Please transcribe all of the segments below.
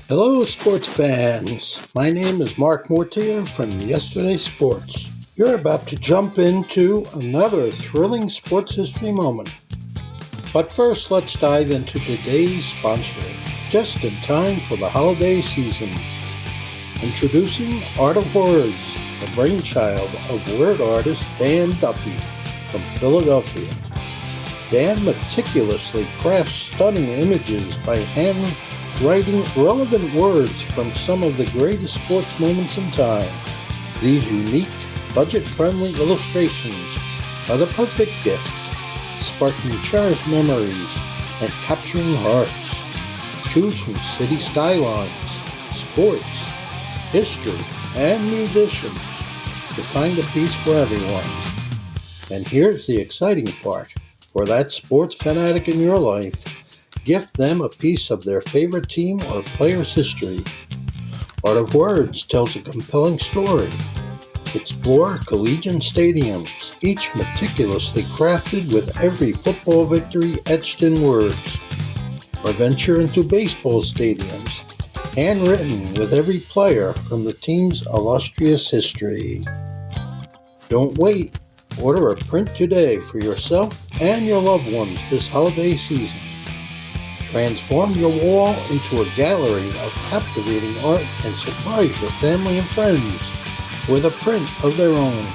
Hello, sports fans. My name is Mark Mortier from Yesterday Sports. You're about to jump into another thrilling sports history moment. But first, let's dive into today's sponsor, just in time for the holiday season. Introducing Art of Words, the brainchild of word artist Dan Duffy from Philadelphia. Dan meticulously crafts stunning images by hand writing relevant words from some of the greatest sports moments in time. These unique, budget-friendly illustrations are the perfect gift, sparking cherished memories and capturing hearts. Choose from city skylines, sports, history, and musicians to find a piece for everyone. And here's the exciting part. For that sports fanatic in your life, gift them a piece of their favorite team or player's history. Art of Words tells a compelling story. Explore collegiate stadiums, each meticulously crafted with every football victory etched in words. Or venture into baseball stadiums, handwritten with every player from the team's illustrious history. Don't wait. Order a print today for yourself and your loved ones this holiday season. Transform your wall into a gallery of captivating art and surprise your family and friends with a print of their own.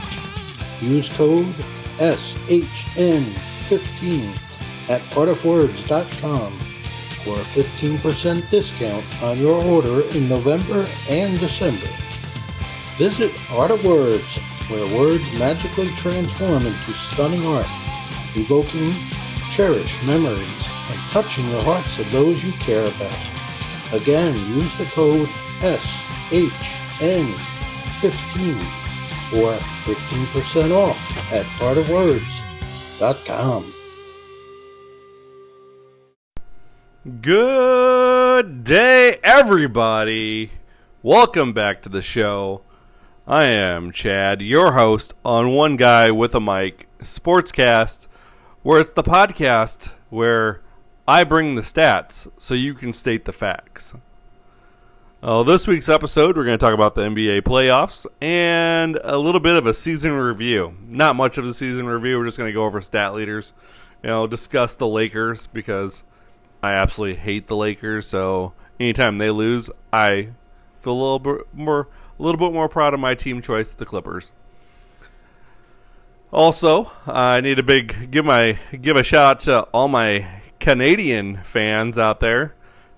Use code SHN15 at artofwords.com for a 15% discount on your order in November and December. Visit Art of Words, where words magically transform into stunning art, evoking cherished memories and touching the hearts of those you care about. Again, use the code SHN15 for 15% off at artofwords.com. Good day, everybody. Welcome back to the show. I am Chad, your host on One Guy with a Mic Sportscast, where it's the podcast where I bring the stats so you can state the facts. This week's episode, we're going to talk about the NBA playoffs and a little bit of a season review. Not much of a season review. We're just going to go over stat leaders. Discuss the Lakers because I absolutely hate the Lakers. So anytime they lose, I feel a little bit more proud of my team choice, the Clippers. Also, I need to give a shout out to all my Canadian fans out there.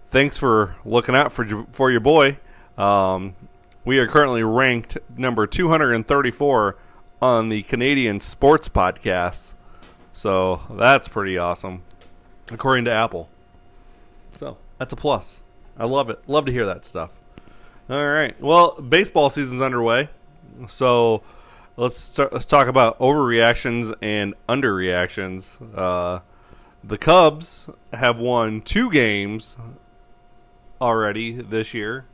Thanks for looking out for your boy. We are currently ranked number 234 on the Canadian Sports Podcast. So that's pretty awesome, according to Apple. So that's a plus. I love it. Love to hear that stuff. All right. Well, baseball season's underway. So let's talk about overreactions and underreactions. The Cubs have won 2 games already this year,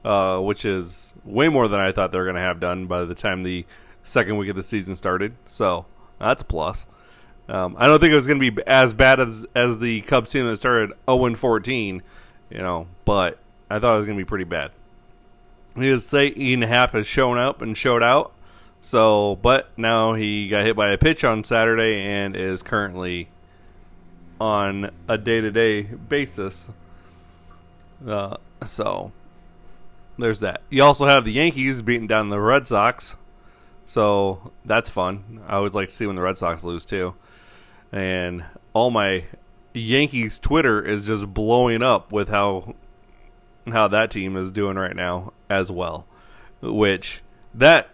which is way more than I thought they were going to have done by the time the second week of the season started. So that's a plus. I don't think it was going to be as bad as the Cubs team that started 0-14, but I thought it was going to be pretty bad. Needless to say, Ian Happ has shown up and showed out. So, but now he got hit by a pitch on Saturday and is currently on a day-to-day basis. So there's that. You also have the Yankees beating down the Red Sox. So that's fun. I always like to see when the Red Sox lose too. And all my Yankees Twitter is just blowing up with how that team is doing right now as well. Which as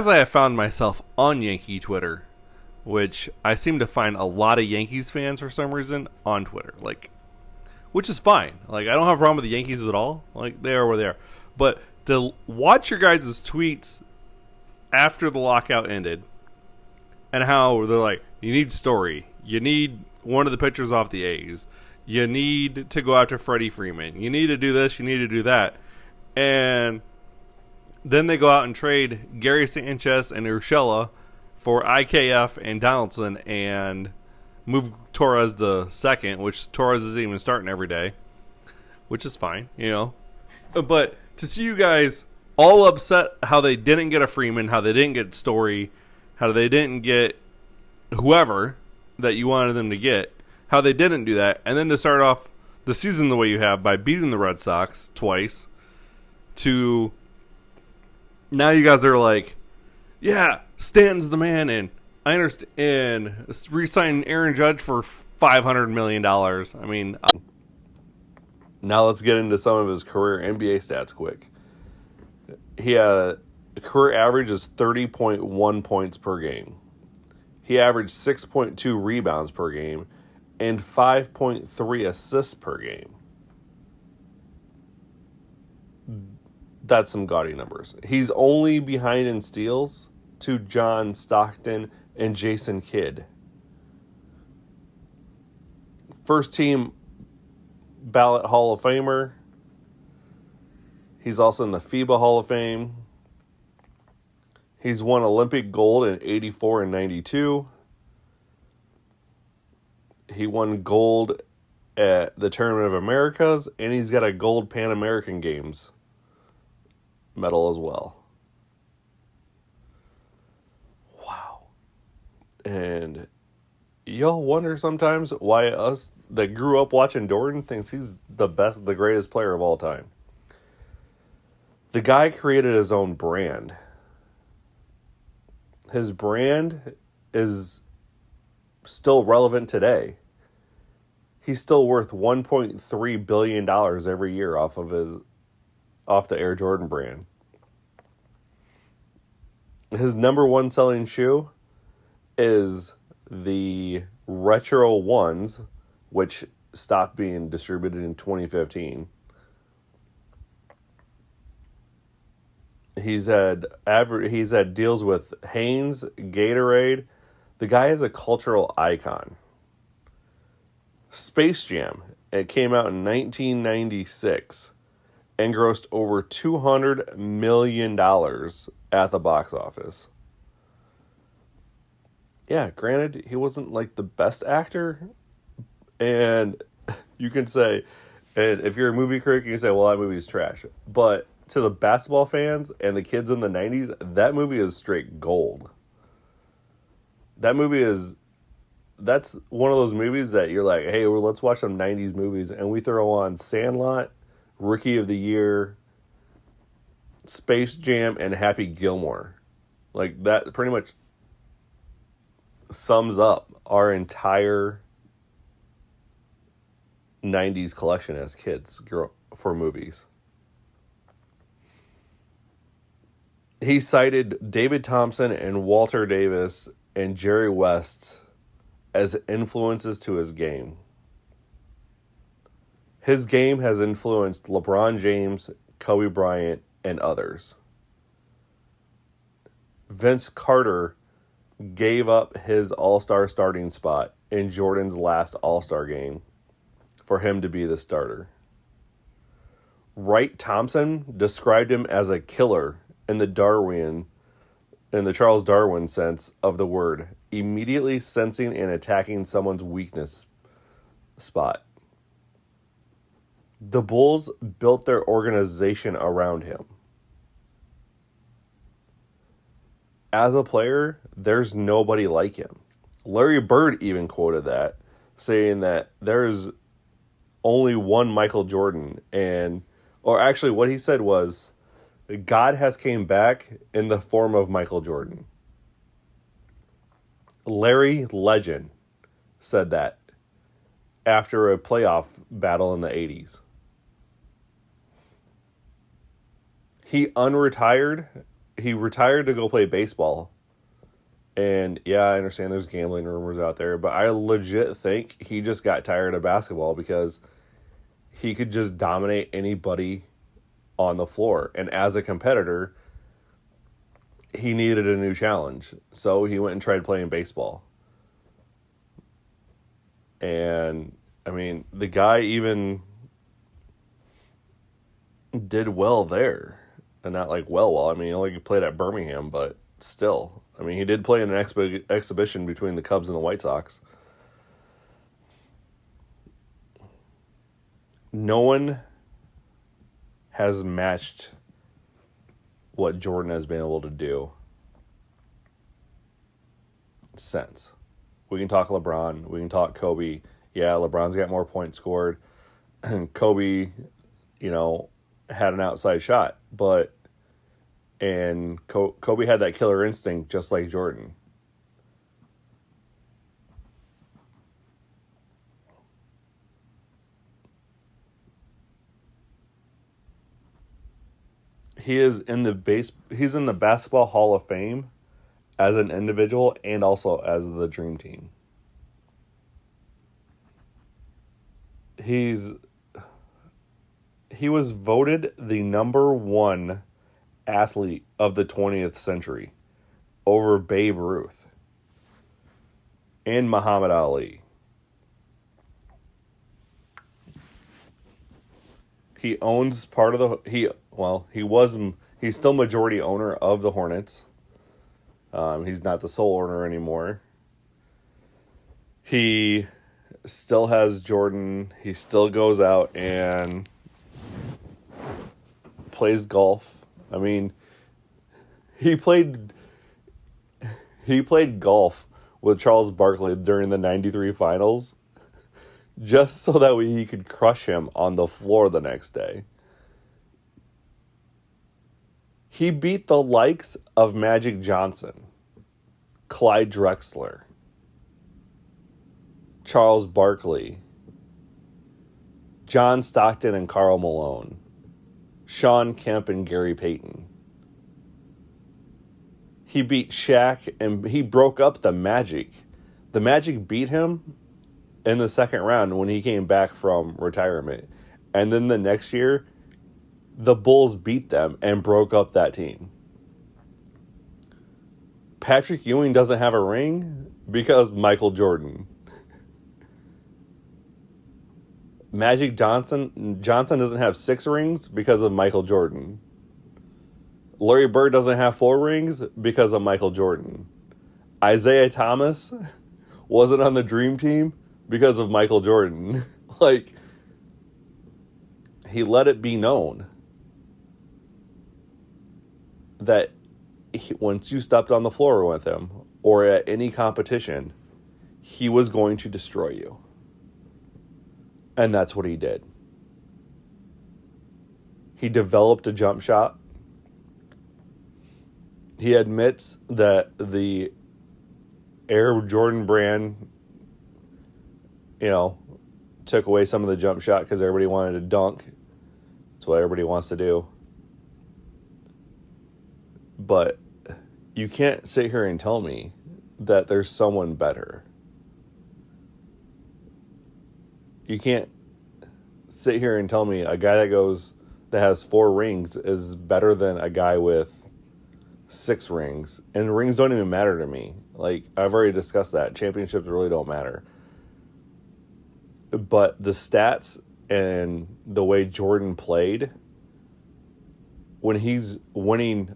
I have found myself on Yankee Twitter, which I seem to find a lot of Yankees fans for some reason on Twitter, which is fine. I don't have a problem with the Yankees at all. They are where they are. But to watch your guys' tweets after the lockout ended and how they're like, you need Story, you need one of the pitchers off the A's, you need to go after Freddie Freeman, you need to do this, you need to do that. And then they go out and trade Gary Sanchez and Urshela for IKF and Donaldson and move Torres to second, which Torres isn't even starting every day. which is fine, But to see you guys all upset how they didn't get a Freeman, how they didn't get Story, how they didn't get whoever that you wanted them to get, how they didn't do that, and then to start off the season the way you have by beating the Red Sox twice, to now you guys are like, yeah, Stanton's the man, and I understand, and re-sign Aaron Judge for $500 million. I mean, now let's get into some of his career NBA stats quick. He had a career average is 30.1 points per game. He averaged 6.2 rebounds per game and 5.3 assists per game. That's some gaudy numbers. He's only behind in steals to John Stockton and Jason Kidd. First team ballot Hall of Famer. He's also in the FIBA Hall of Fame. He's won Olympic gold in 84 and 92. He won gold at the Tournament of Americas, and he's got a gold Pan American Games medal as well. Wow. And y'all wonder sometimes why us that grew up watching Jordan thinks he's the best, the greatest player of all time. The guy created his own brand. His brand is still relevant today. He's still worth $1.3 billion every year off the Air Jordan brand. His number one selling shoe is the Retro Ones, which stopped being distributed in 2015. He's had deals with Hanes, Gatorade. The guy is a cultural icon. Space Jam, it came out in 1996 and grossed over $200 million at the box office. Yeah, granted, he wasn't like the best actor, and you can say, and if you're a movie critic, you can say, well, that movie is trash. But to the basketball fans and the kids in the 90s, that movie is straight gold. That's one of those movies that you're like, hey, well, let's watch some 90s movies, and we throw on Sandlot, Rookie of the Year, Space Jam, and Happy Gilmore. Like, that pretty much sums up our entire 90s collection as kids for movies. He cited David Thompson and Walter Davis and Jerry West as influences to his game. His game has influenced LeBron James, Kobe Bryant, and others. Vince Carter gave up his All-Star starting spot in Jordan's last All-Star game for him to be the starter. Wright Thompson described him as a killer in the Charles Darwin sense of the word, immediately sensing and attacking someone's weakness spot. The Bulls built their organization around him. As a player, there's nobody like him. Larry Bird even quoted that, saying that there's only one Michael Jordan, or actually what he said was, God has came back in the form of Michael Jordan. Larry Legend said that after a playoff battle in the 80s. He unretired. He retired to go play baseball. And yeah, I understand there's gambling rumors out there, but I legit think he just got tired of basketball because he could just dominate anybody on the floor. And as a competitor, he needed a new challenge. So he went and tried playing baseball. And, I mean, the guy even did well there. And not like well. I mean, he only played at Birmingham, but still. I mean, he did play in an exhibition between the Cubs and the White Sox. No one has matched what Jordan has been able to do since. We can talk LeBron. We can talk Kobe. Yeah, LeBron's got more points scored. And Kobe, had an outside shot. And Kobe had that killer instinct just like Jordan. He's in the Basketball Hall of Fame as an individual and also as the Dream Team. He was voted the number one athlete of the 20th century over Babe Ruth and Muhammad Ali. He owns part of the he's still majority owner of the Hornets. He's not the sole owner anymore. He still has Jordan. He still goes out and plays golf. I mean, he played golf with Charles Barkley during the 93 finals just so that he could crush him on the floor the next day. He beat the likes of Magic Johnson, Clyde Drexler, Charles Barkley, John Stockton and Karl Malone, Shawn Kemp and Gary Payton. He beat Shaq and he broke up the Magic. The Magic beat him in the second round when he came back from retirement. And then the next year, the Bulls beat them and broke up that team. Patrick Ewing doesn't have a ring because Michael Jordan. Magic Johnson doesn't have 6 rings because of Michael Jordan. Larry Bird doesn't have 4 rings because of Michael Jordan. Isaiah Thomas wasn't on the Dream Team because of Michael Jordan. He let it be known that once you stepped on the floor with him or at any competition, he was going to destroy you. And that's what he did. He developed a jump shot. He admits that the Air Jordan brand, took away some of the jump shot because everybody wanted to dunk. That's what everybody wants to do. But you can't sit here and tell me that there's someone better. You can't sit here and tell me a guy that has 4 rings is better than a guy with 6 rings. And rings don't even matter to me. I've already discussed that. Championships really don't matter. But the stats and the way Jordan played, when he's winning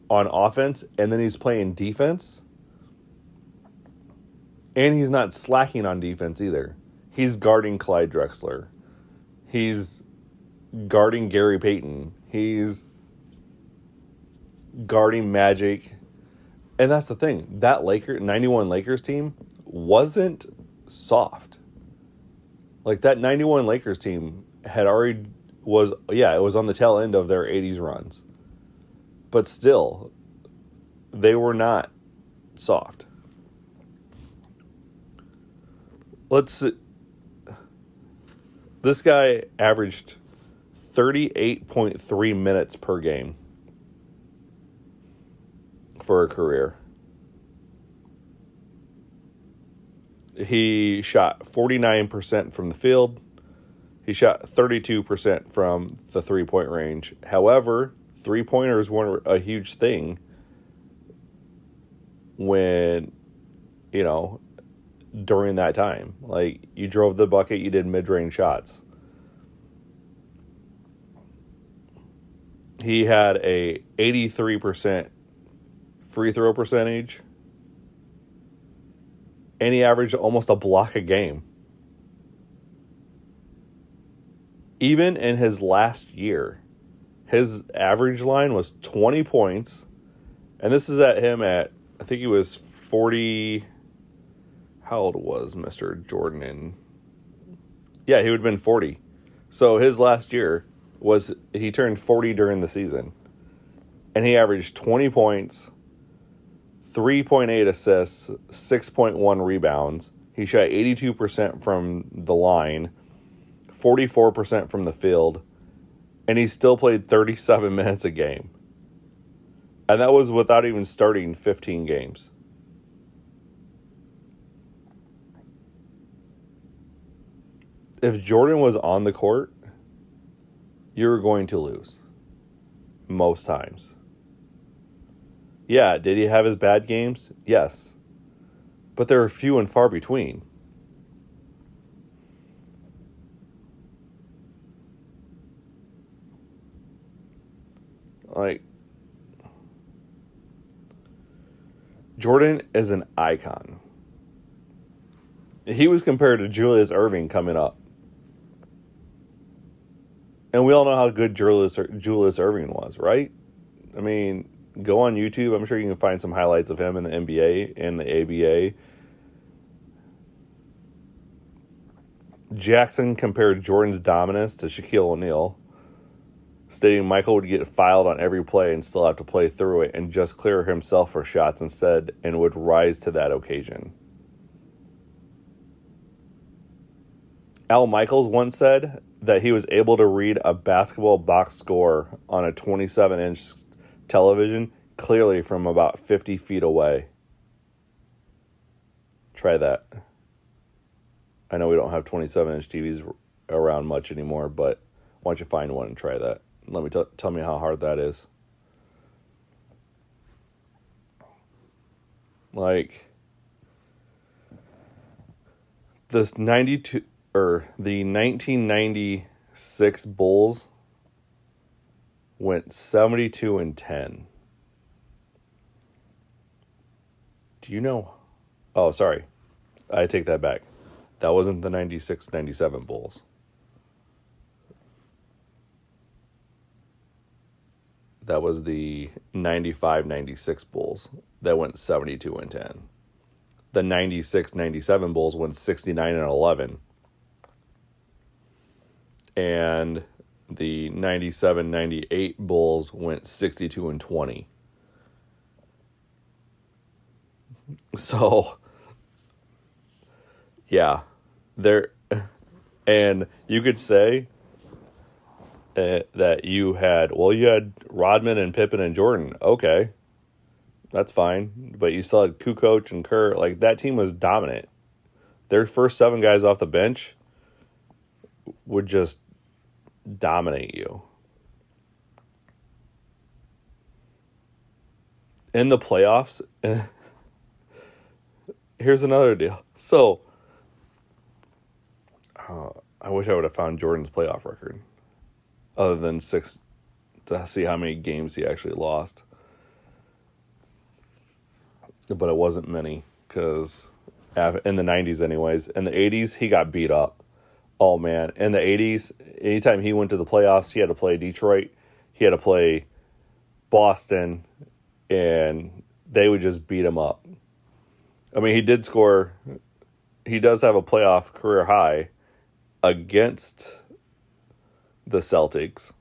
on offense and then he's playing defense, and he's not slacking on defense either. He's guarding Clyde Drexler. He's guarding Gary Payton. He's guarding Magic. And that's the thing. That 91 Lakers team wasn't soft. That 91 Lakers team it was on the tail end of their 80s runs. But still, they were not soft. This guy averaged 38.3 minutes per game for a career. He shot 49% from the field. He shot 32% from the three-point range. However, three-pointers weren't a huge thing when, during that time. You drove the bucket, you did mid-range shots. He had a 83% free throw percentage. And he averaged almost a block a game. Even in his last year, his average line was 20 points. And this is at him at, I think he was 40. How old was Mr. Jordan? Yeah, he would have been 40. So his last year he turned 40 during the season. And he averaged 20 points, 3.8 assists, 6.1 rebounds. He shot 82% from the line, 44% from the field, and he still played 37 minutes a game. And that was without even starting 15 games. If Jordan was on the court, you were going to lose. Most times. Yeah, did he have his bad games? Yes. But there are few and far between. Like, Jordan is an icon. He was compared to Julius Erving coming up. And we all know how good Julius Erving was, right? I mean, go on YouTube. I'm sure you can find some highlights of him in the NBA and the ABA. Jackson compared Jordan's dominance to Shaquille O'Neal, stating Michael would get fouled on every play and still have to play through it and just clear himself for shots instead and would rise to that occasion. Al Michaels once said that he was able to read a basketball box score on a 27-inch television clearly from about 50 feet away. Try that. I know we don't have 27-inch TVs around much anymore, but why don't you find one and try that? Let me tell me how hard that is. Like, this 92 or the 1996 Bulls went 72-10. Do you know? Oh, sorry. I take that back. That wasn't the 96-97 Bulls. That was the 95-96 Bulls that went 72-10. The 96-97 Bulls went 69-11. And the 97-98 Bulls went 62-20. So, yeah, and you could say that you had Rodman and Pippen and Jordan. Okay, that's fine, but you still had Kukoc and Kerr. Like, that team was dominant. Their first 7 guys off the bench would just dominate you. In the playoffs, here's another deal. So, I wish I would have found Jordan's playoff record, other than 6, to see how many games he actually lost. But it wasn't many, because in the 90s anyways. In the 80s, he got beat up. Oh, man. In the 80s, anytime he went to the playoffs, he had to play Detroit. He had to play Boston, and they would just beat him up. I mean, he did score. He does have a playoff career high against the Celtics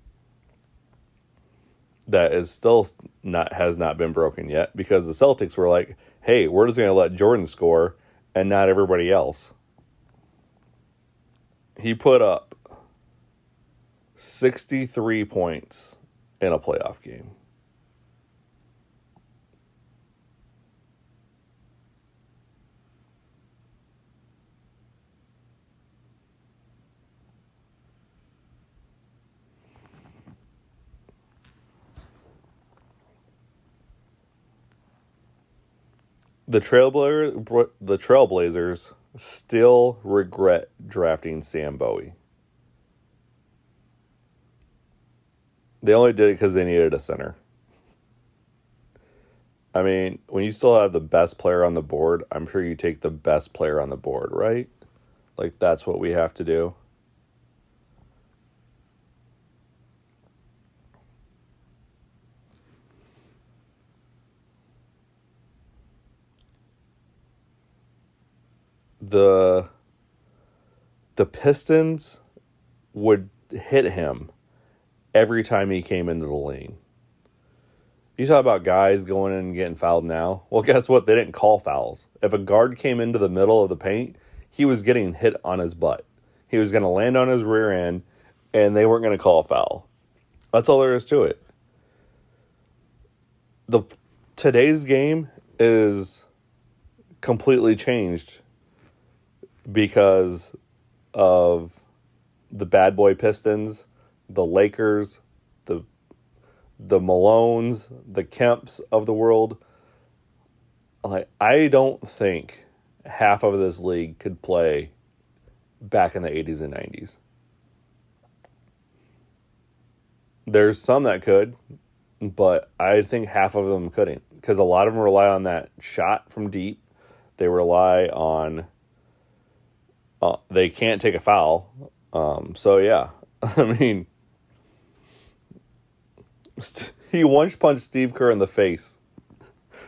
that is still has not been broken yet, because the Celtics were like, hey, we're just going to let Jordan score and not everybody else. He put up 63 points in a playoff game. The Trailblazers still regret drafting Sam Bowie. They only did it because they needed a center. I mean, when you still have the best player on the board, I'm sure you take the best player on the board, right? Like, that's what we have to do. the Pistons would hit him every time he came into the lane. You talk about guys going in and getting fouled now. Well, guess what? They didn't call fouls. If a guard came into the middle of the paint, he was getting hit on his butt. He was going to land on his rear end, and they weren't going to call a foul. That's all there is to it. Today's game is completely changed because of the bad boy Pistons, the Lakers, the Malones, the Kemps of the world. Like, I don't think half of this league could play back in the 80s and 90s. There's some that could, but I think half of them couldn't, because a lot of them rely on that shot from deep. They rely on they can't take a foul. So yeah, I mean, he once punched Steve Kerr in the face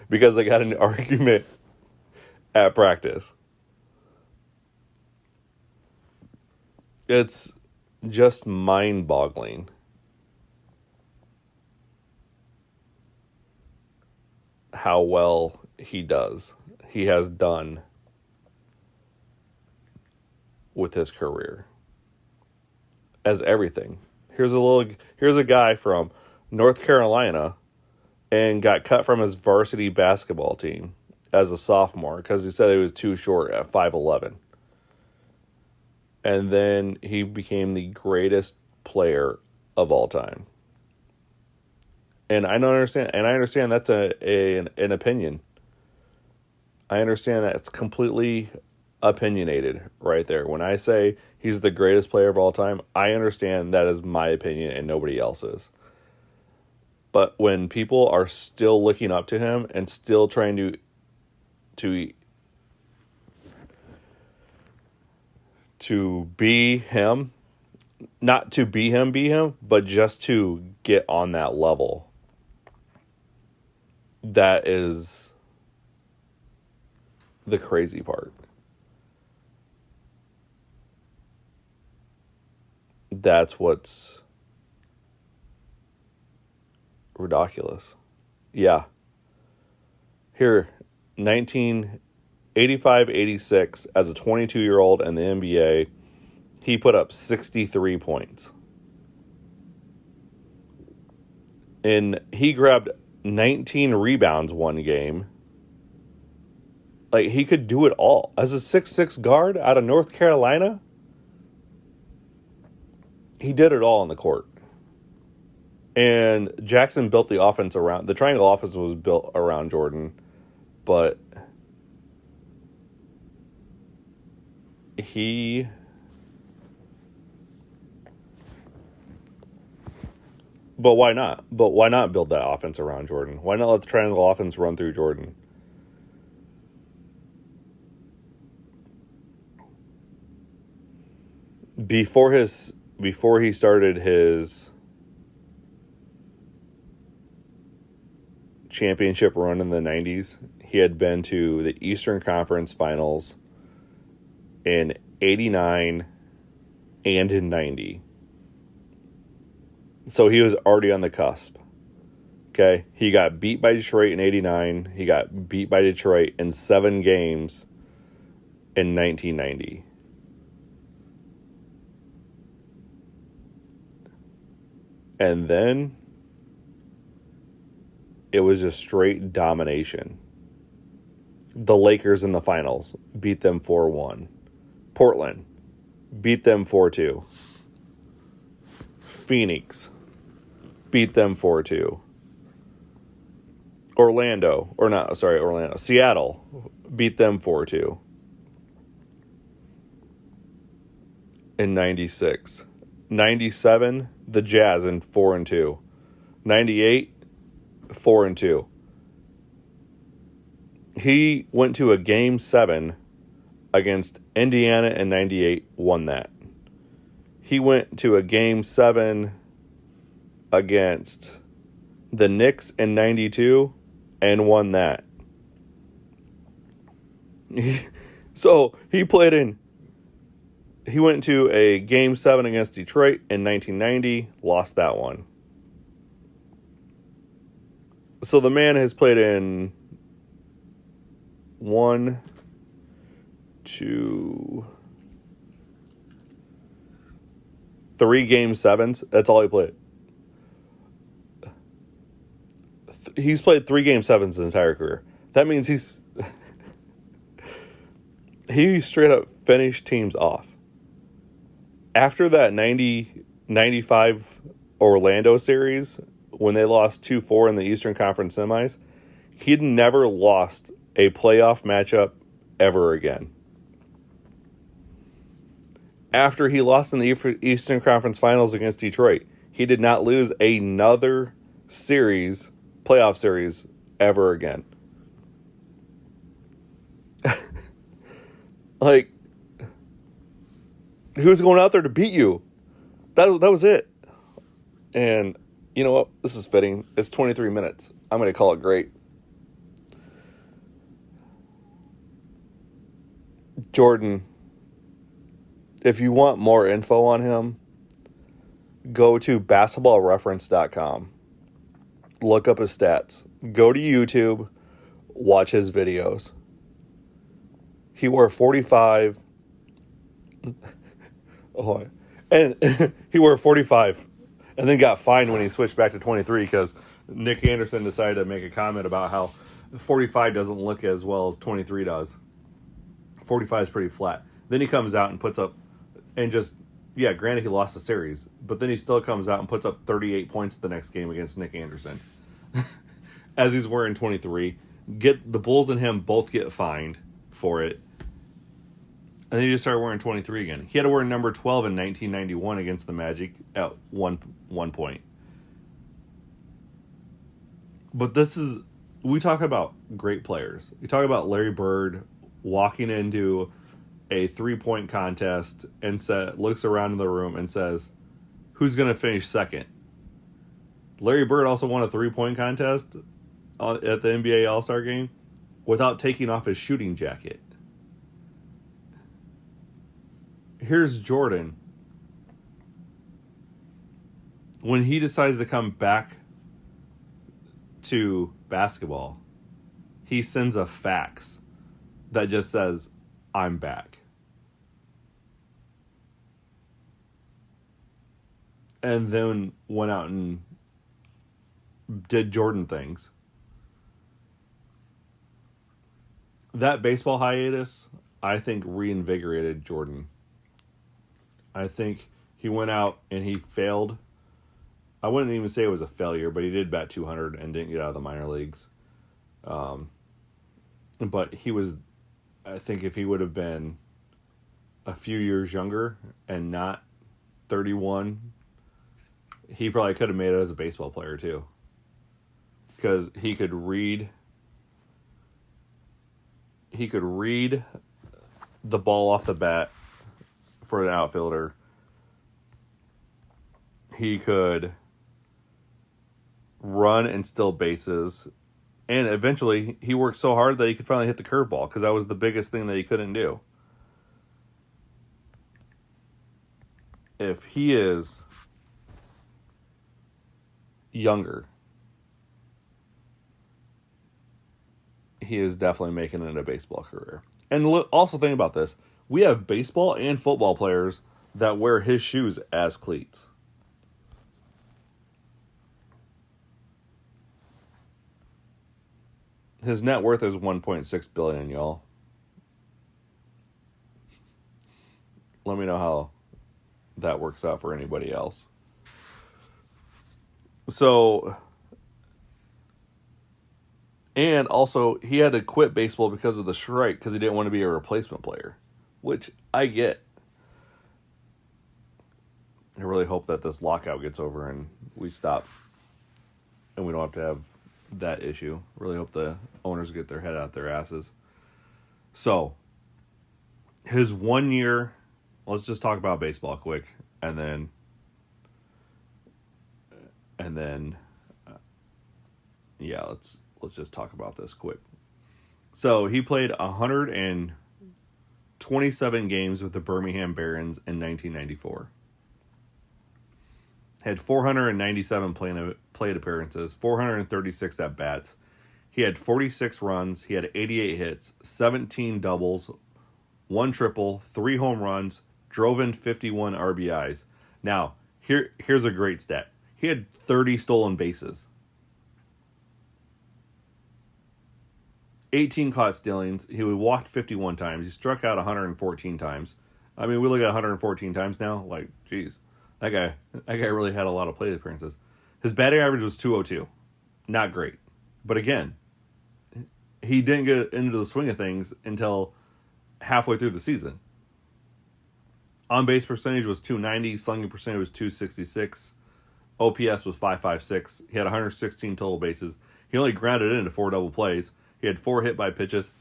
because they got an argument at practice. It's just mind-boggling how well he has done with his career as everything. Here's a guy from North Carolina and got cut from his varsity basketball team as a sophomore because he said he was too short at 5'11". And then he became the greatest player of all time. And I understand that's an opinion. I understand that it's completely opinionated right there. When I say he's the greatest player of all time, I understand that is my opinion and nobody else's. But when people are still looking up to him and still trying to be him, not to be him, but just to get on that level, that is the crazy part. That's what's ridiculous. Yeah. Here, 1985-86, as a 22-year-old in the NBA, he put up 63 points. And he grabbed 19 rebounds one game. Like, he could do it all. As a 6'6" guard out of North Carolina, he did it all on the court. And Jackson built the offense around... The triangle offense was built around Jordan. But But why not? But why not build that offense around Jordan? Why not let the triangle offense run through Jordan? Before he started his championship run in the 90s, he had been to the Eastern Conference Finals in 89 and in 90. So he was already on the cusp. Okay? He got beat by Detroit in 89. He got beat by Detroit in 7 games in 1990. And then it was just straight domination. The Lakers in the finals beat them 4-1. Portland beat them 4-2. Phoenix beat them 4-2. Seattle beat them 4-2. In 96. 97, the Jazz in 4-2. 98, 4-2. He went to a game 7 against Indiana in 98, won that. He went to a game 7 against the Knicks in 92 and won that. So he went to a Game 7 against Detroit in 1990, lost that one. So the man has played in 1, 2, 3 Game 7s. That's all he played. He's played 3 Game 7s his entire career. That means he straight up finished teams off. After that 95 Orlando series, when they lost 2-4 in the Eastern Conference semis, he'd never lost a playoff matchup ever again. After he lost in the Eastern Conference Finals against Detroit, he did not lose another playoff series, ever again. Like, who's going out there to beat you? That was it. And you know what? This is fitting. It's 23 minutes. I'm going to call it great. Jordan, if you want more info on him, go to basketballreference.com. Look up his stats. Go to YouTube. Watch his videos. He wore 45. And he wore 45 and then got fined when he switched back to 23 because Nick Anderson decided to make a comment about how 45 doesn't look as well as 23 does. 45 is pretty flat. Then he comes out and puts up, and granted he lost the series, but then he still comes out and puts up 38 points the next game against Nick Anderson. As he's wearing 23. The Bulls and him both get fined for it. And then he just started wearing 23 again. He had to wear number 12 in 1991 against the Magic at one point. But we talk about great players. We talk about Larry Bird walking into a 3-point contest and looks around in the room and says, who's going to finish second? Larry Bird also won a 3-point contest at the NBA All-Star Game without taking off his shooting jacket. Here's Jordan. When he decides to come back to basketball, he sends a fax that just says, I'm back. And then went out and did Jordan things. That baseball hiatus, I think, reinvigorated Jordan. I think he went out and he failed. I wouldn't even say it was a failure, but he did bat 200 and didn't get out of the minor leagues. But he was, I think if he would have been a few years younger and not 31, he probably could have made it as a baseball player too. Because he could read the ball off the bat for an outfielder. He could run and steal bases. And eventually, he worked so hard that he could finally hit the curveball, because that was the biggest thing that he couldn't do. If he is younger, he is definitely making it a baseball career. And also think about this. We have baseball and football players that wear his shoes as cleats. His net worth is $1.6 billion, y'all. Let me know how that works out for anybody else. So, and also, he had to quit baseball because of the strike, because he didn't want to be a replacement player, which I get. I really hope that this lockout gets over and we stop and we don't have to have that issue. Really hope the owners get their head out their asses. So, his 1 year, let's just talk about baseball quick, and then let's just talk about this quick. So he played 100 and 27 games with the Birmingham Barons in 1994. Had 497 plate appearances, 436 at-bats. He had 46 runs, he had 88 hits, 17 doubles, 1 triple, 3 home runs, drove in 51 RBIs. Now, here's a great stat. He had 30 stolen bases. 18 caught stealings. He walked 51 times. He struck out 114 times. I mean, we look at 114 times now. Like, geez, that guy really had a lot of plate appearances. His batting average was 202. Not great. But again, he didn't get into the swing of things until halfway through the season. On-base percentage was 290. Slugging percentage was 266. OPS was 556. He had 116 total bases. He only grounded into 4 double plays. He had 4 hit by pitches,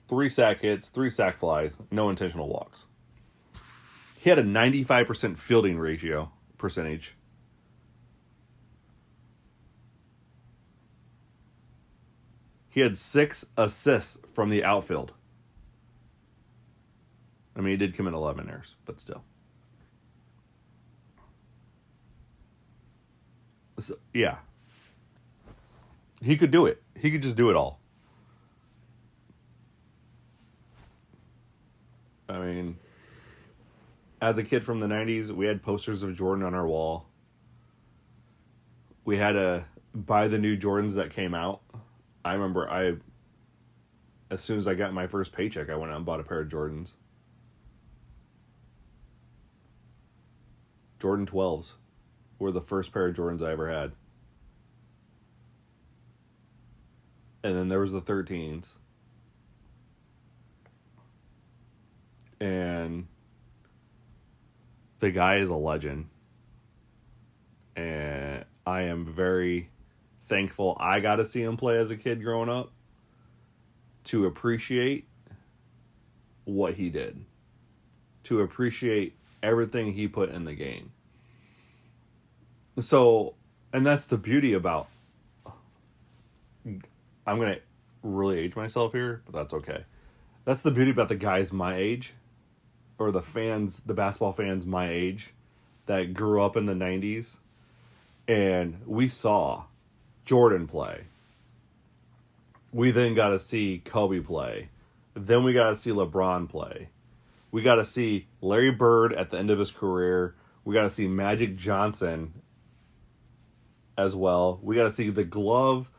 3 sac hits, 3 sac flies, no intentional walks. He had a 95% fielding percentage. He had 6 assists from the outfield. I mean, he did commit 11 errors, but still. So, yeah. He could do it. He could just do it all. I mean, as a kid from the 90s, we had posters of Jordan on our wall. We had to buy the new Jordans that came out. I remember as soon as I got my first paycheck, I went out and bought a pair of Jordans. Jordan 12s were the first pair of Jordans I ever had. And then there was the 13s. And the guy is a legend. And I am very thankful I got to see him play as a kid growing up to appreciate what he did. To appreciate everything he put in the game. So, and that's the beauty about... I'm going to really age myself here, but that's okay. That's the beauty about the guys my age, or the basketball fans my age, that grew up in the 90s, and we saw Jordan play. We then got to see Kobe play. Then we got to see LeBron play. We got to see Larry Bird at the end of his career. We got to see Magic Johnson as well. We got to see the glove,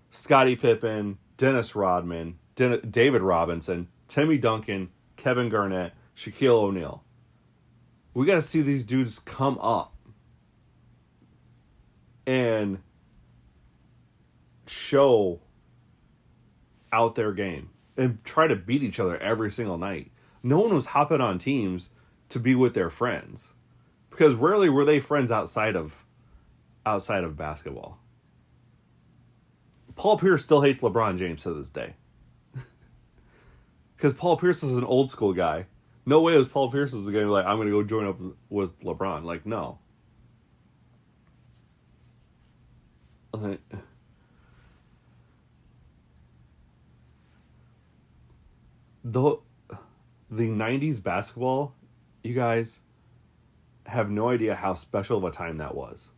Scottie Pippen, Dennis Rodman, David Robinson, Timmy Duncan, Kevin Garnett, Shaquille O'Neal. We got to see these dudes come up and show out their game and try to beat each other every single night. No one was hopping on teams to be with their friends, because rarely were they friends outside of basketball. Paul Pierce still hates LeBron James to this day. Because Paul Pierce is an old school guy. No way was Paul Pierce is going to be like, I'm going to go join up with LeBron. Like, no. The 90s basketball, you guys have no idea how special of a time that was.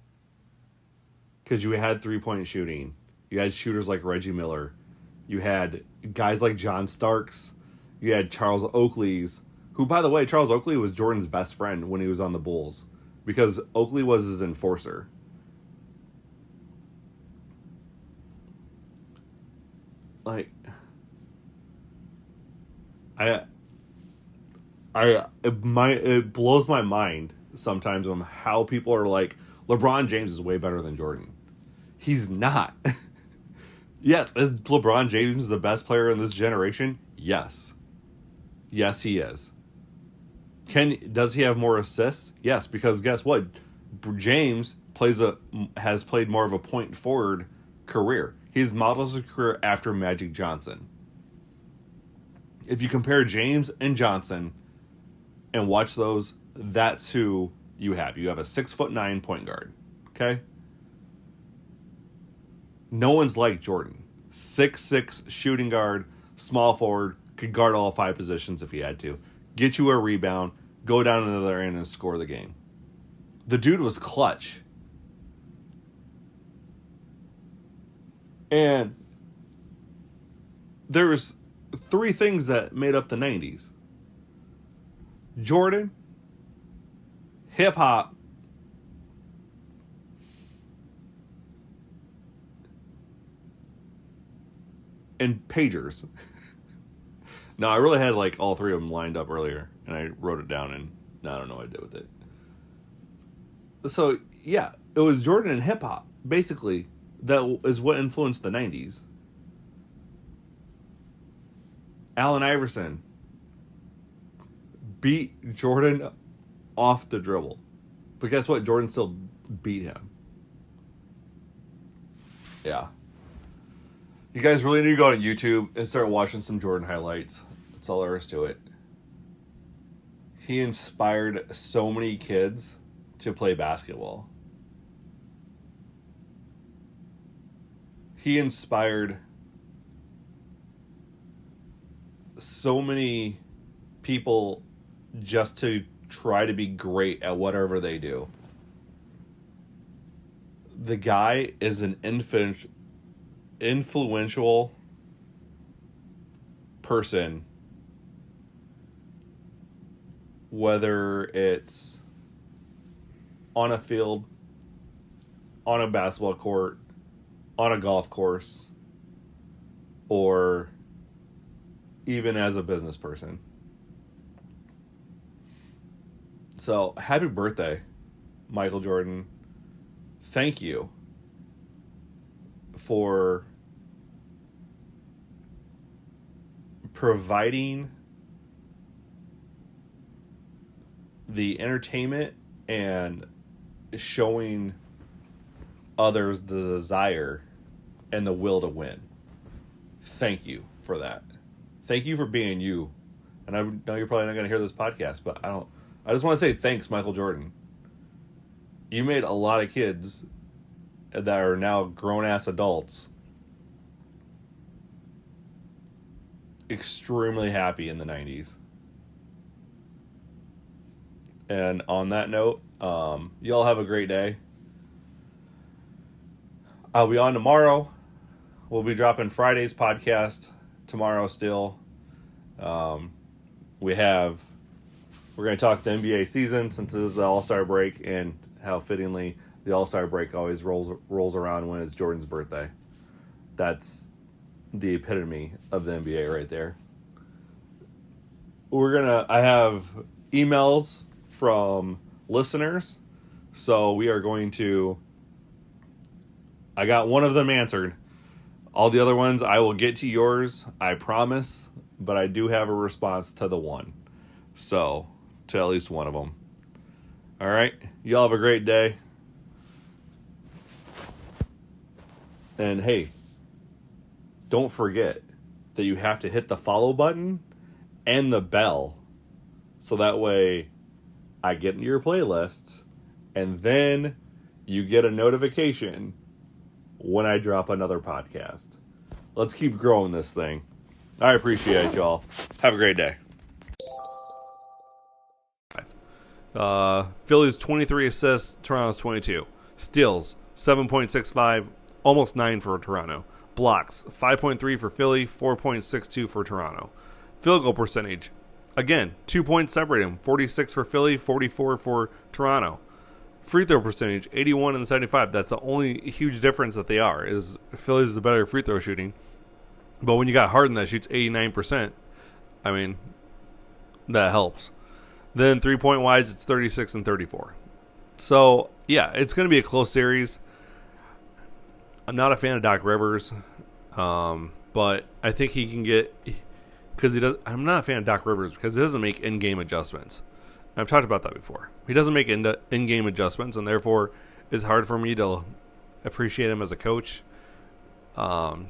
Because you had 3-point shooting. You had shooters like Reggie Miller. You had guys like John Starks. You had Charles Oakley's, who, by the way, Charles Oakley was Jordan's best friend when he was on the Bulls, because Oakley was his enforcer. Like, it blows my mind sometimes on how people are like, LeBron James is way better than Jordan. He's not. Yes, is LeBron James the best player in this generation? Yes. Yes, he is. Does he have more assists? Yes, because guess what? James has played more of a point forward career. He's modeled his career after Magic Johnson. If you compare James and Johnson and watch those, that's who you have. You have a 6'9" point guard. Okay? No one's like Jordan. 6'6" shooting guard, small forward, could guard all 5 positions if he had to, get you a rebound, go down to the other end and score the game. The dude was clutch. And there was 3 things that made up the 90s. Jordan, hip-hop, and pagers. No, I really had like all 3 of them lined up earlier, and I wrote it down, and I don't know what I did with it. So, yeah, it was Jordan and hip-hop, basically. That is what influenced the 90s. Allen Iverson beat Jordan off the dribble. But guess what? Jordan still beat him. Yeah. You guys really need to go on YouTube and start watching some Jordan highlights. That's all there is to it. He inspired so many kids to play basketball. He inspired so many people just to try to be great at whatever they do. The guy is an influential person, whether it's on a field, on a basketball court, on a golf course, or even as a business person. So, happy birthday, Michael Jordan. Thank you for providing the entertainment and showing others the desire and the will to win. Thank you for that. Thank you for being you. And I know you're probably not going to hear this podcast, but I just want to say thanks, Michael Jordan. You made a lot of kids that are now grown-ass adults extremely happy in the 90s. And on that note, y'all have a great day. I'll be on tomorrow. We'll be dropping Friday's podcast tomorrow still. We're going to talk the NBA season since this is the All-Star break, and how fittingly the All-Star break always rolls around when it's Jordan's birthday. That's the epitome of the NBA right there. I have emails from listeners, so we are going to, I got one of them answered. All the other ones, I will get to yours, I promise, but I do have a response to the one. So, to at least one of them. All right, y'all have a great day. And hey, don't forget that you have to hit the follow button and the bell, so that way I get into your playlist, and then you get a notification when I drop another podcast. Let's keep growing this thing. I appreciate y'all. Have a great day. Philly's 23 assists, Toronto's 22. Steals, 7.65, almost 9 for Toronto. Blocks, 5.3 for Philly, 4.62 for Toronto. Field goal percentage, again, 2 points separate them. 46 for Philly, 44 for Toronto. Free throw percentage, 81 and 75. That's the only huge difference that they are, is Philly's the better free throw shooting. But when you got Harden that shoots 89%, I mean, that helps. Then 3-point wise, it's 36 and 34. So, yeah, it's going to be a close series. I'm not a fan of Doc Rivers, but I think he can get, because he does. I'm not a fan of Doc Rivers because he doesn't make in-game adjustments. I've talked about that before. He doesn't make in-game adjustments, and therefore it's hard for me to appreciate him as a coach. And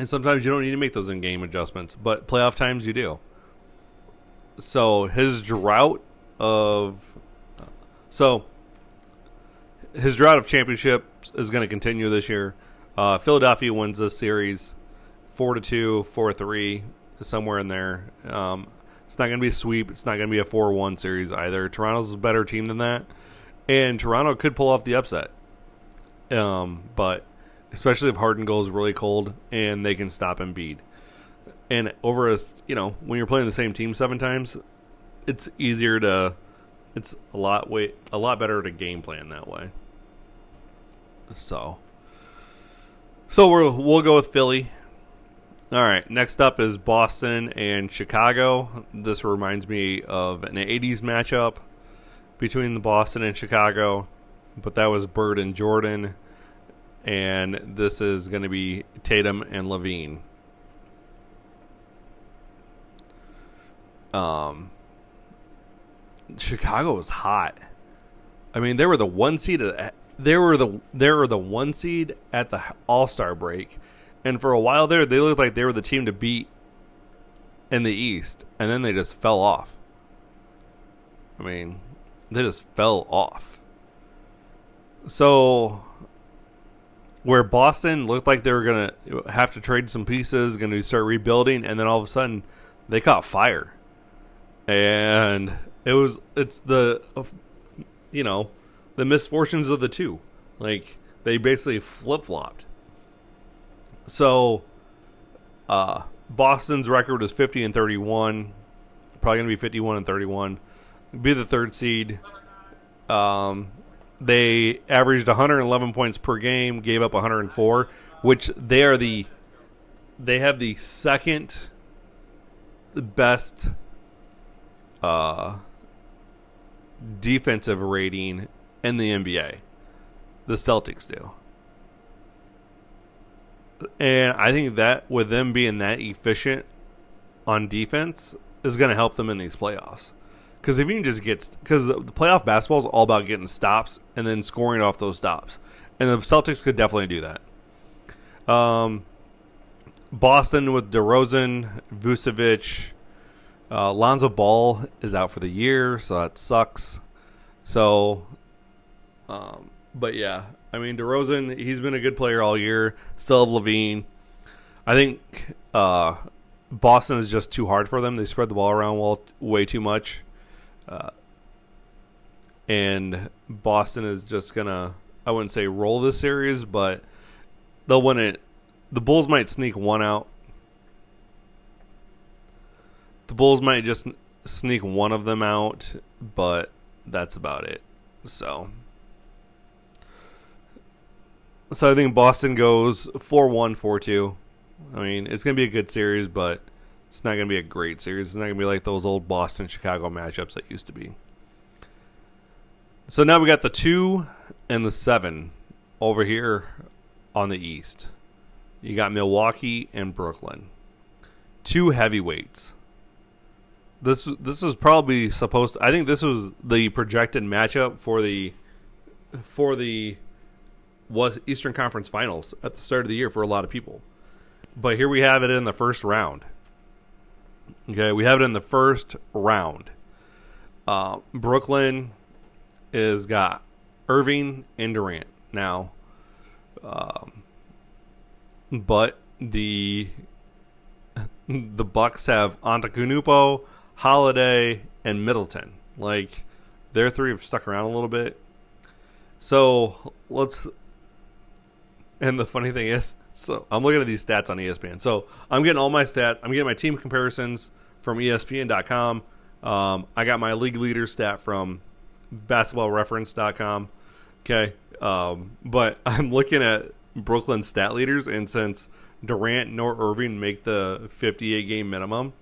sometimes you don't need to make those in-game adjustments, but playoff times you do. So his drought of championships is going to continue this year. Philadelphia wins this series 4-2, 4-3. somewhere in there. It's not going to be a sweep. It's not going to be a 4-1 series either. Toronto's a better team than that, and Toronto could pull off the upset. But especially if Harden goes really cold and they can stop Embiid. And over when you're playing the same team 7 times, it's a lot better to game plan that way. So we'll go with Philly. All right, next up is Boston and Chicago. This reminds me of an 80s matchup between the Boston and Chicago, but that was Bird and Jordan, and this is going to be Tatum and Levine. Chicago was hot. I mean, they were the 1 seed at the 1 seed at the All-Star break. And for a while there, they looked like they were the team to beat in the East. And then they just fell off. I mean, they just fell off. So, where Boston looked like they were going to have to trade some pieces, going to start rebuilding, and then all of a sudden, they caught fire. And it's the misfortunes of the two. Like, they basically flip-flopped. So, Boston's record was 50-31. Probably going to be 51-31. Be the 3rd seed. They averaged 111 points per game, gave up 104, which they have the 2nd best defensive rating in the NBA. The Celtics do. And I think that with them being that efficient on defense is going to help them in these playoffs. Because if you can just because the playoff basketball is all about getting stops and then scoring off those stops. And the Celtics could definitely do that. Boston with DeRozan, Vucevic, Lonzo Ball is out for the year, so that sucks. So, but yeah, I mean, DeRozan, he's been a good player all year. Still have Levine. I think Boston is just too hard for them. They spread the ball around way too much. And Boston is just going to, I wouldn't say roll this series, but they'll win it. The Bulls might sneak one out. The Bulls might just sneak one of them out, but that's about it. So I think Boston goes 4-1, 4-2. I mean, it's going to be a good series, but it's not going to be a great series. It's not going to be like those old Boston-Chicago matchups that used to be. So now we got the 2 and the 7 over here on the East. You got Milwaukee and Brooklyn. 2 heavyweights. This is probably supposed to, I think this was the projected matchup for the Eastern Conference Finals at the start of the year for a lot of people. But here we have it in the first round. Okay, we have it in the first round. Brooklyn is got Irving and Durant now. But the Bucks have Antetokounmpo, Holiday, and Middleton. Like, their 3 have stuck around a little bit. So and the funny thing is, so I'm looking at these stats on ESPN. So I'm getting all my stats. I'm getting my team comparisons from ESPN.com. I got my league leader stat from basketballreference.com. Okay. But I'm looking at Brooklyn stat leaders, and since Durant nor Irving make the 58-game minimum,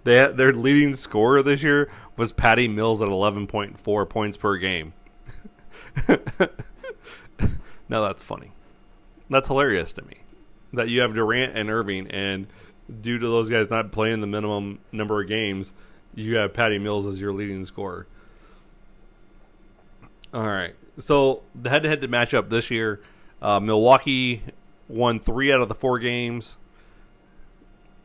their leading scorer this year was Patty Mills at 11.4 points per game. Now that's funny. That's hilarious to me that you have Durant and Irving, and due to those guys not playing the minimum number of games, you have Patty Mills as your leading scorer. All right. So the head-to-head matchup this year, Milwaukee won 3 out of the 4 games,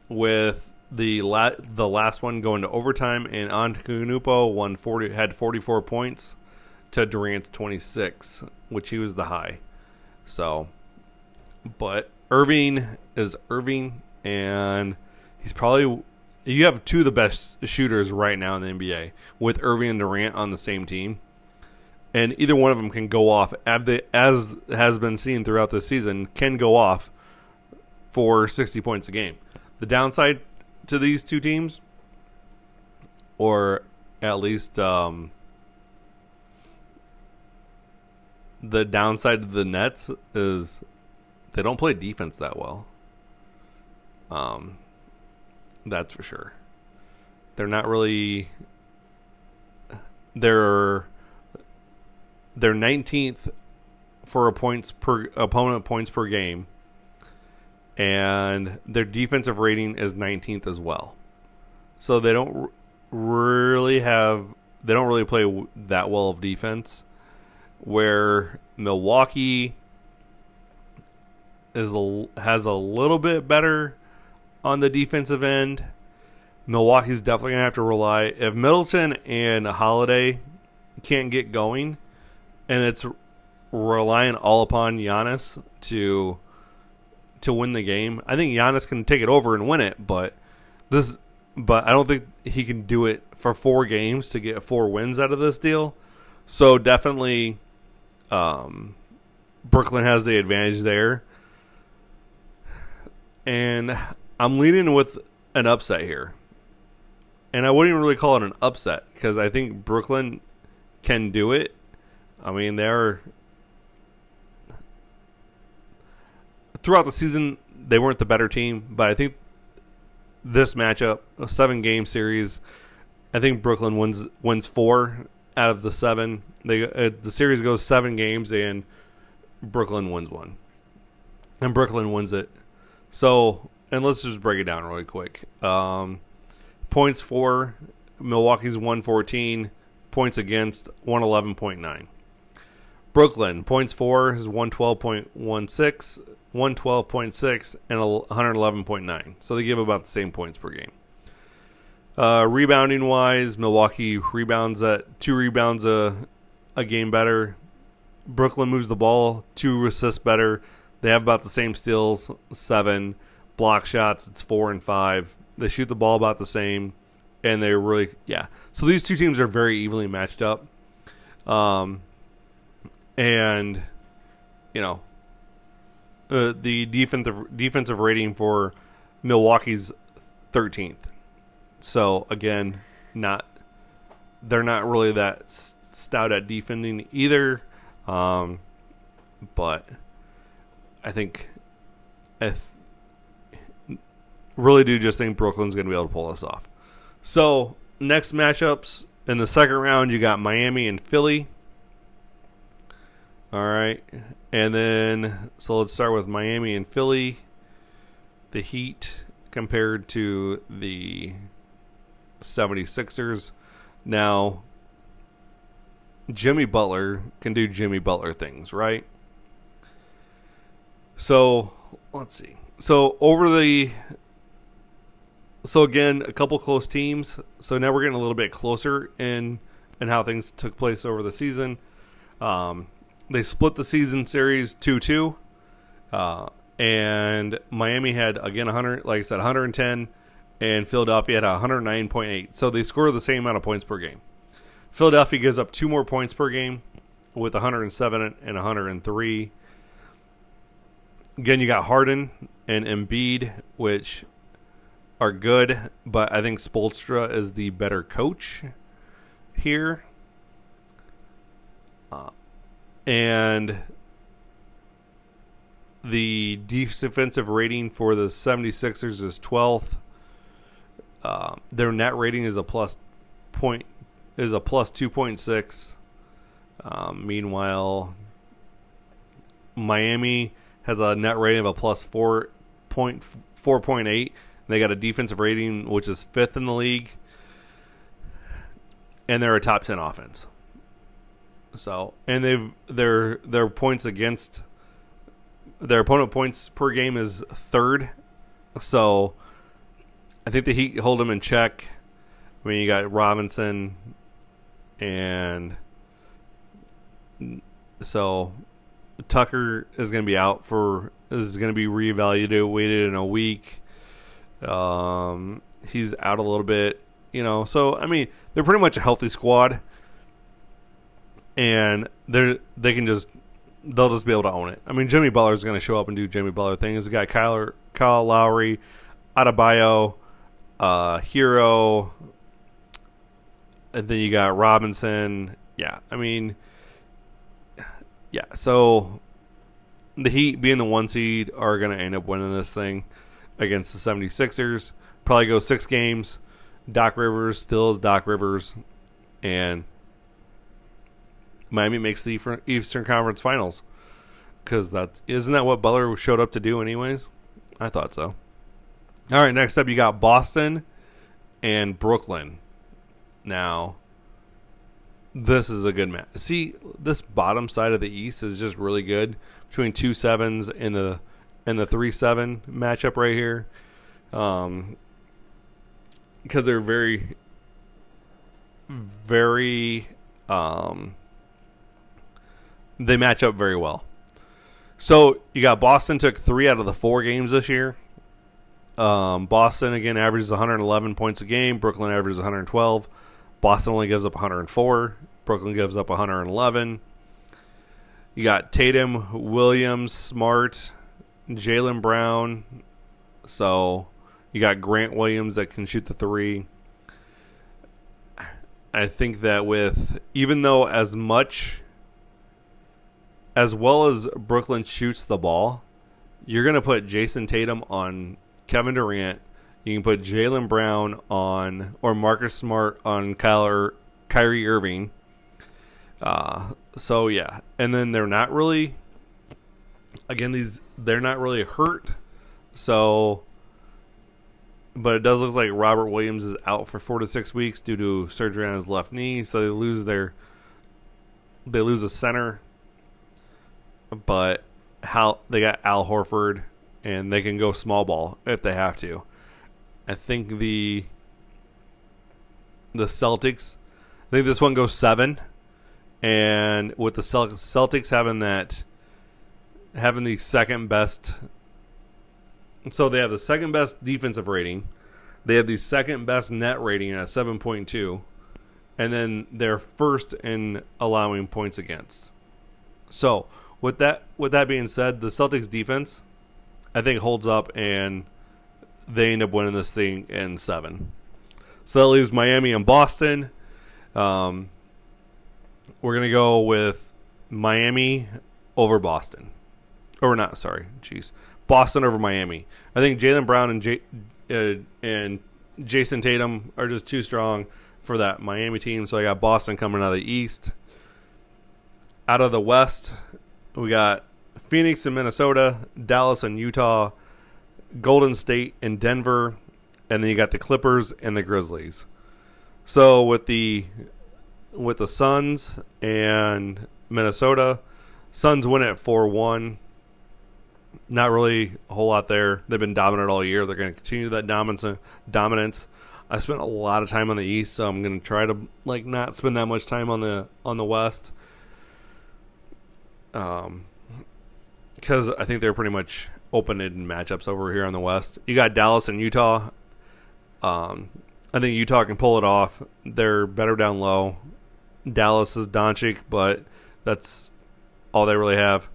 with the last one going to overtime, and Antetokounmpo had 44 points to Durant's 26, which he was the high. So, but Irving is Irving, and you have two of the best shooters right now in the NBA with Irving and Durant on the same team. And either one of them can go off, as has been seen throughout this season, can go off for 60 points a game. The downside to these two teams, or at least the downside to the Nets, is they don't play defense that well. That's for sure. They're not really. They're 19th for opponent points per game, and their defensive rating is 19th as well. So they don't really play that well of defense. Where Milwaukee has a little bit better on the defensive end. Milwaukee's definitely gonna have to rely, if Middleton and Holiday can't get going, and it's relying all upon Giannis to win the game. I think Giannis can take it over and win it, but I don't think he can do it for 4 games to get 4 wins out of this deal. So definitely, Brooklyn has the advantage there, and I'm leaning with an upset here. And I wouldn't even really call it an upset because I think Brooklyn can do it. I mean, throughout the season, they weren't the better team, but I think this matchup, a 7-game series, I think Brooklyn wins 4 out of the 7. The series goes 7 games, and Brooklyn wins 1. And Brooklyn wins it. So, and let's just break it down really quick. Points for, Milwaukee's 114. Points against, 111.9. Brooklyn, points for is 112.16, 112.6, and 111.9. So they give about the same points per game. Rebounding wise, Milwaukee rebounds at 2 rebounds a game better. Brooklyn moves the ball 2 assists better. They have about the same steals, 7. Block shots, it's 4 and 5. They shoot the ball about the same, and they're really, So these two teams are very evenly matched up. And, the defensive rating for Milwaukee's 13th. So, again, they're not really that stout at defending either. But I think really do just think Brooklyn's going to be able to pull this off. So, next matchups in the second round, you got Miami and Philly. All right. And then, so let's start with Miami and Philly. The Heat compared to the 76ers. Now, Jimmy Butler can do Jimmy Butler things, right? So, let's see. So again, a couple close teams. So now we're getting a little bit closer in how things took place over the season. They split the season series 2-2. And Miami had, again, 110, and Philadelphia had 109.8. So they score the same amount of points per game. Philadelphia gives up 2 more points per game with 107 and 103. Again, you got Harden and Embiid, which are good, but I think Spoelstra is the better coach here. And the defensive rating for the 76ers is 12th. Their net rating is a plus 2.6. Meanwhile, Miami has a net rating of a plus 4.8. They got a defensive rating which is 5th in the league, and they're a top 10 offense. So, and their points against their opponent points per game is 3rd. So, I think the Heat hold them in check. I mean, you got Robinson, and so Tucker is going to be reevaluated in a week. He's out a little bit, So I mean, they're pretty much a healthy squad, and they'll just be able to own it. I mean, Jimmy Butler's going to show up and do Jimmy Butler things. You got Kyle Lowry, Adebayo, Hero, and then you got Robinson. Yeah, I mean, yeah. So the Heat, being the 1 seed, are going to end up winning this thing against the 76ers. Probably go 6 games. Doc Rivers still is Doc Rivers, and Miami makes the Eastern Conference Finals, because isn't that what Butler showed up to do anyways? I thought so. All right, next up you got Boston and Brooklyn. Now, this is a good match. See, this bottom side of the East is just really good between 2 sevens and the 3-7 matchup right here, because they're very, very. They match up very well. So you got Boston took 3 out of the 4 games this year. Boston, again, averages 111 points a game. Brooklyn averages 112. Boston only gives up 104. Brooklyn gives up 111. You got Tatum, Williams, Smart, Jaylen Brown. So you got Grant Williams that can shoot the 3. I think that even though as well as Brooklyn shoots the ball, you're going to put Jason Tatum on Kevin Durant. You can put Jaylen Brown on, or Marcus Smart on Kyrie Irving. So, yeah. And then they're not really hurt. So, but it does look like Robert Williams is out for 4 to 6 weeks due to surgery on his left knee. So they lose a center. But they got Al Horford, and they can go small ball if they have to. I think the Celtics, I think this one goes 7, and with the Celtics having the second best, so they have the second best defensive rating, they have the second best net rating at 7.2, and then they're first in allowing points against. So with that being said, the Celtics defense, I think, holds up, and they end up winning this thing in 7. So that leaves Miami and Boston. We're going to go with Miami over Boston. Boston over Miami. I think Jaylen Brown and Jason Tatum are just too strong for that Miami team. So I got Boston coming out of the East. Out of the West, we got Phoenix and Minnesota, Dallas and Utah, Golden State and Denver, and then you got the Clippers and the Grizzlies. So with the Suns and Minnesota, Suns win at 4-1. Not really a whole lot there. They've been dominant all year. They're going to continue that dominance. I spent a lot of time on the East, so I'm going to try to not spend that much time on the West. Because I think they're pretty much open-ended matchups over here on the West. You got Dallas and Utah. I think Utah can pull it off. They're better down low. Dallas is Doncic, but that's all they really have.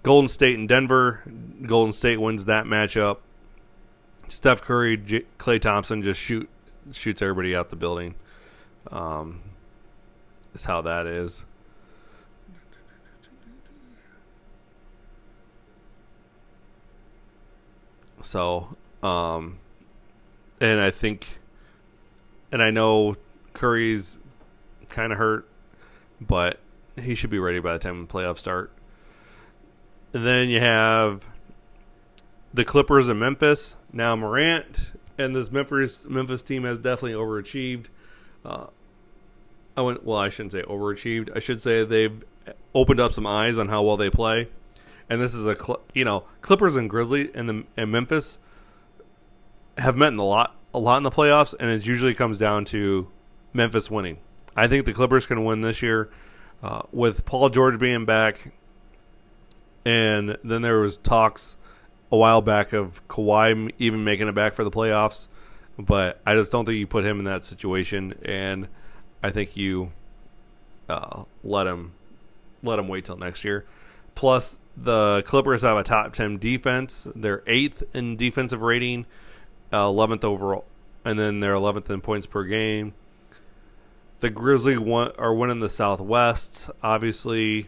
Golden State and Denver. Golden State wins that matchup. Steph Curry, Klay Thompson just shoots everybody out the building. Is how that is. So, and I know Curry's kind of hurt, but he should be ready by the time the playoffs start. And then you have the Clippers and Memphis. Now Morant and this Memphis team has definitely overachieved. I shouldn't say overachieved. I should say they've opened up some eyes on how well they play. And this is Clippers and Grizzlies and Memphis have met a lot in the playoffs, and it usually comes down to Memphis winning. I think the Clippers can win this year with Paul George being back, and then there was talks a while back of Kawhi even making it back for the playoffs, but I just don't think you put him in that situation, and I think you let him wait till next year. Plus, the Clippers have a top 10 defense. They're 8th in defensive rating, 11th overall, and then they're 11th in points per game. The Grizzlies are winning the Southwest. Obviously,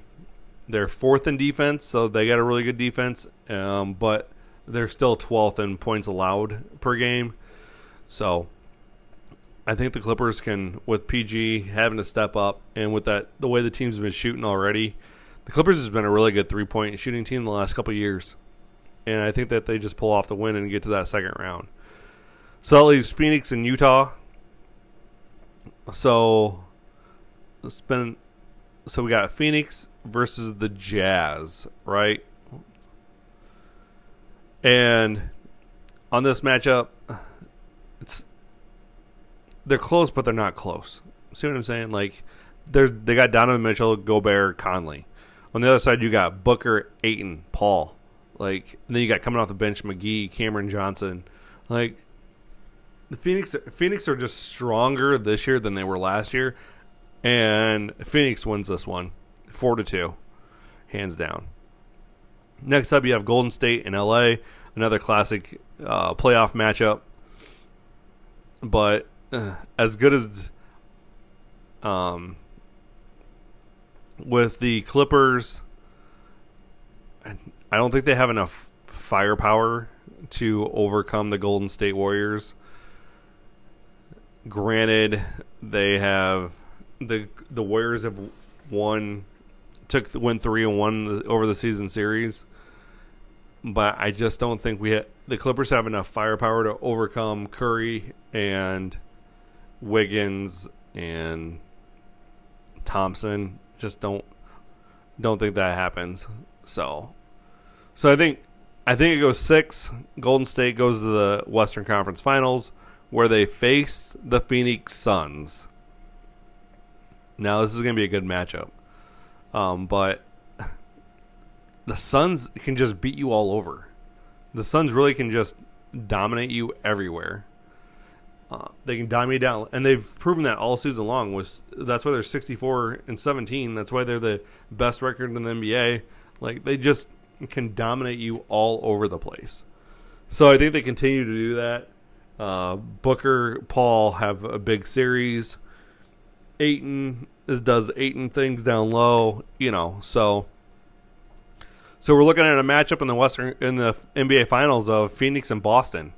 they're 4th in defense, so they got a really good defense, but they're still 12th in points allowed per game. So I think the Clippers can, with PG having to step up, and with the way the team's been shooting already, the Clippers has been a really good three-point shooting team the last couple of years. And I think that they just pull off the win and get to that second round. So that leaves Phoenix and Utah. So we got Phoenix versus the Jazz, right? And on this matchup, they're close, but they're not close. See what I'm saying? Like, they got Donovan Mitchell, Gobert, Conley. On the other side, you got Booker, Ayton, Paul. Like, and then you got coming off the bench McGee, Cameron Johnson. Like, the Phoenix are just stronger this year than they were last year, and Phoenix wins this one, 4-2, hands down. Next up, you have Golden State and LA, another classic playoff matchup. But as good as with the Clippers, I don't think they have enough firepower to overcome the Golden State Warriors. Granted, they have the Warriors have won 3-1 over the season series, but I just don't think the Clippers have enough firepower to overcome Curry and Wiggins and Thompson. Just don't think that happens. So I think it goes 6. Golden State goes to the Western Conference Finals, where they face the Phoenix Suns. Now, this is going to be a good matchup. But the Suns can just beat you all over. The Suns really can just dominate you everywhere. They can dominate down, and they've proven that all season long. That's why they're 64-17. That's why they're the best record in the NBA. Like, they just can dominate you all over the place. So I think they continue to do that. Booker, Paul have a big series. Ayton does Ayton things down low, So we're looking at a matchup in the NBA Finals of Phoenix and Boston.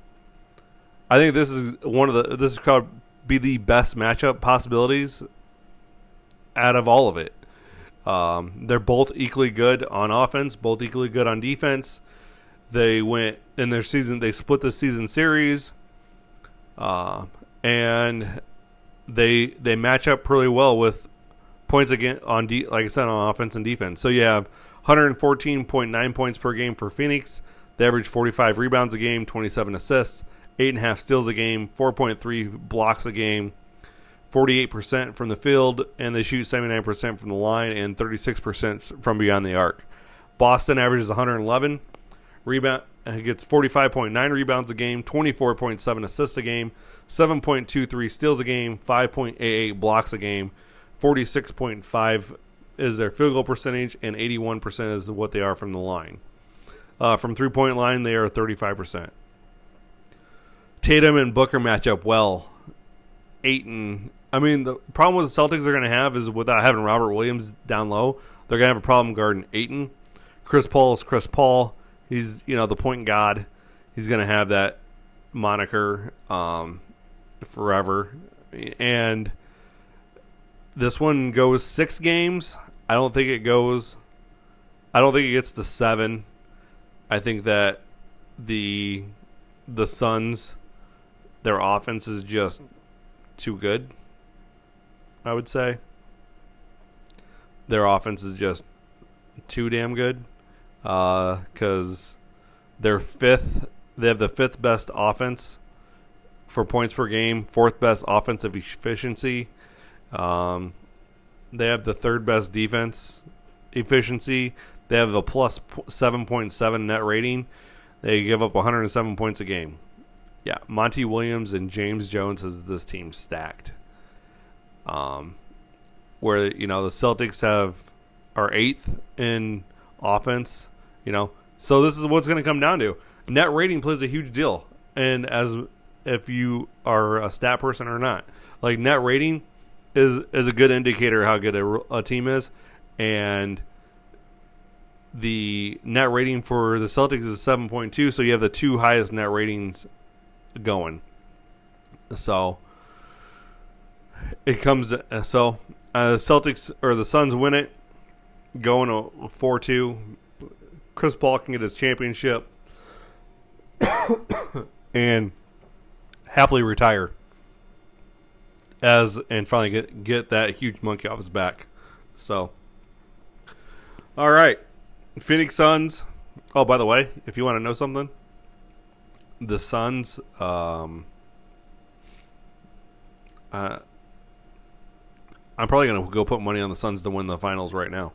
I think this is called be the best matchup possibilities out of all of it. They're both equally good on offense, both equally good on defense. They went in their season. They split the season series. And they match up pretty well with points again like I said, on offense and defense. So you have 114.9 points per game for Phoenix. They average 45 rebounds a game, 27 assists, 8.5 steals a game, 4.3 blocks a game, 48% from the field, and they shoot 79% from the line and 36% from beyond the arc. Boston averages 111 rebound. Gets 45.9 rebounds a game, 24.7 assists a game, 7.23 steals a game, 5.88 blocks a game, 46.5 is their field goal percentage, and 81% is what they are from the line. From three-point line, they are 35%. Tatum and Booker match up well. Ayton, the problem with the Celtics are going to have is without having Robert Williams down low, they're going to have a problem guarding Ayton. Chris Paul is Chris Paul. He's, the point god. He's going to have that moniker forever. And this one goes 6 games. I don't think it gets to 7. I think that the Suns, their offense is just too good, I would say. Their offense is just too damn good. Because they have the 5th best offense for points per game, 4th best offensive efficiency. They have the 3rd best defense efficiency. They have a plus 7.7 net rating. They give up 107 points a game. Yeah, Monty Williams and James Jones has this team stacked. Where, the Celtics are 8th in offense, So this is what's going to come down to. Net rating plays a huge deal. And as if you are a stat person or not. Like, net rating is a good indicator how good a team is. And the net rating for the Celtics is 7.2, so you have the 2 highest net ratings going. So it comes Celtics or the Suns win it, going 4-2. Chris Paul can get his championship and happily retire and finally get that huge monkey off his back. So, all right, Phoenix Suns. Oh, by the way, if you want to know something, the Suns. I'm probably going to go put money on the Suns to win the finals right now.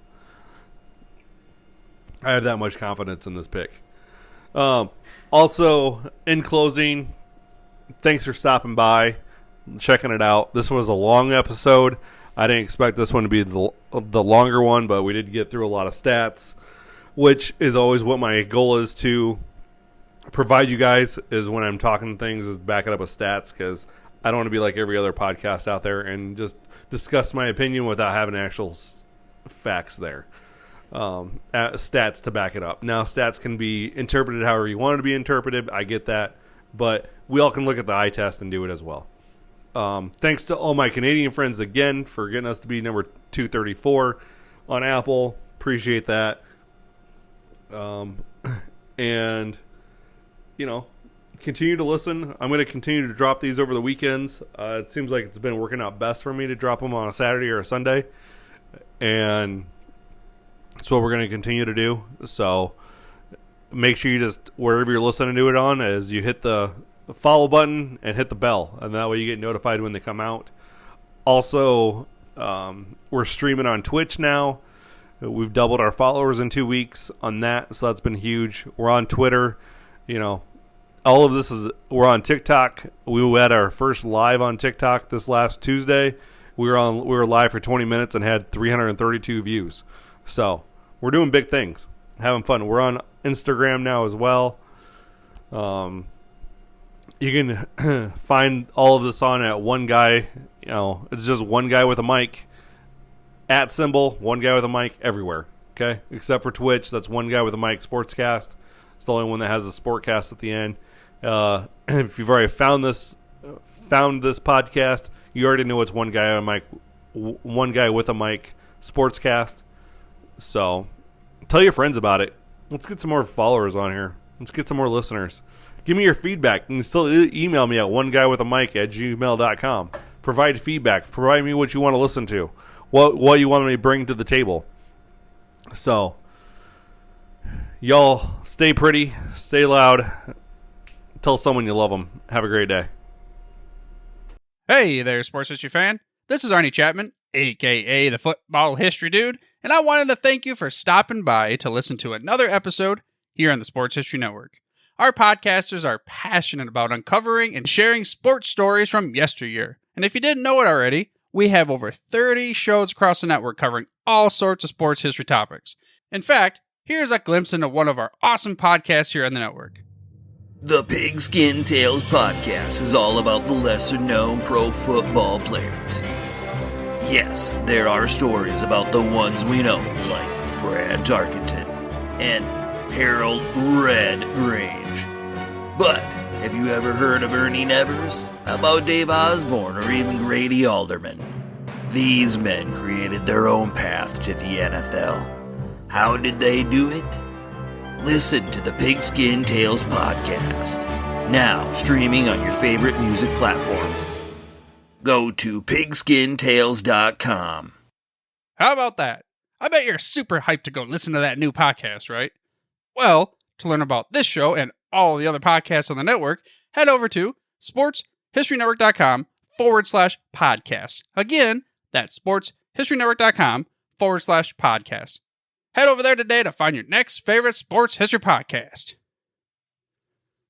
I have that much confidence in this pick. Also, in closing, thanks for stopping by, checking it out. This was a long episode. I didn't expect this one to be the longer one, but we did get through a lot of stats, which is always what my goal is to provide you guys, is when I'm talking things, is back it up with stats, because I don't want to be like every other podcast out there and just discuss my opinion without having actual facts there. Stats to back it up. Now, stats can be interpreted however you want it to be interpreted. I get that. But we all can look at the eye test and do it as well. Thanks to all my Canadian friends again for getting us to be number 234 on Apple. Appreciate that. And, continue to listen. I'm going to continue to drop these over the weekends. It seems like it's been working out best for me to drop them on a Saturday or a Sunday. And that's what we're going to continue to do. So make sure you just, wherever you're listening to it on, is you hit the follow button and hit the bell. And that way you get notified when they come out. Also, we're streaming on Twitch now. We've doubled our followers in 2 weeks on that. So that's been huge. We're on Twitter. All of this we're on TikTok. We had our first live on TikTok this last Tuesday. We were live for 20 minutes and had 332 views. So we're doing big things, having fun. We're on Instagram now as well. You can find all of this on at one guy. It's just one guy with a mic. @ one guy with a mic everywhere. Okay, except for Twitch, that's one guy with a mic. Sportscast. It's the only one that has a sportcast at the end. If you've already found this podcast, you already know it's one guy on a mic, one guy with a mic. Sportscast. So tell your friends about it. Let's get some more followers on here. Let's get some more listeners. Give me your feedback. You can still email me at oneguyWithAmic@gmail.com. Provide feedback. Provide me what you want to listen to. What you want me to bring to the table. So, y'all stay pretty. Stay loud. Tell someone you love them. Have a great day. Hey there, Sports History fan. This is Arnie Chapman, a.k.a. the Football History Dude, and I wanted to thank you for stopping by to listen to another episode here on the Sports History Network. Our podcasters are passionate about uncovering and sharing sports stories from yesteryear. And if you didn't know it already, we have over 30 shows across the network covering all sorts of sports history topics. In fact, here's a glimpse into one of our awesome podcasts here on the network. The Pigskin Tales podcast is all about the lesser-known pro football players. Yes, there are stories about the ones we know, like Brad Tarkenton and Harold Red Grange. But have you ever heard of Ernie Nevers? How about Dave Osborne or even Grady Alderman? These men created their own path to the NFL. How did they do it? Listen to the Pigskin Tales podcast, now streaming on your favorite music platform. Go to pigskintales.com. How about that? I bet you're super hyped to go listen to that new podcast, right? Well, to learn about this show and all the other podcasts on the network, head over to sportshistorynetwork.com/podcast. Again, that's sportshistorynetwork.com/podcast. Head over there today to find your next favorite sports history podcast.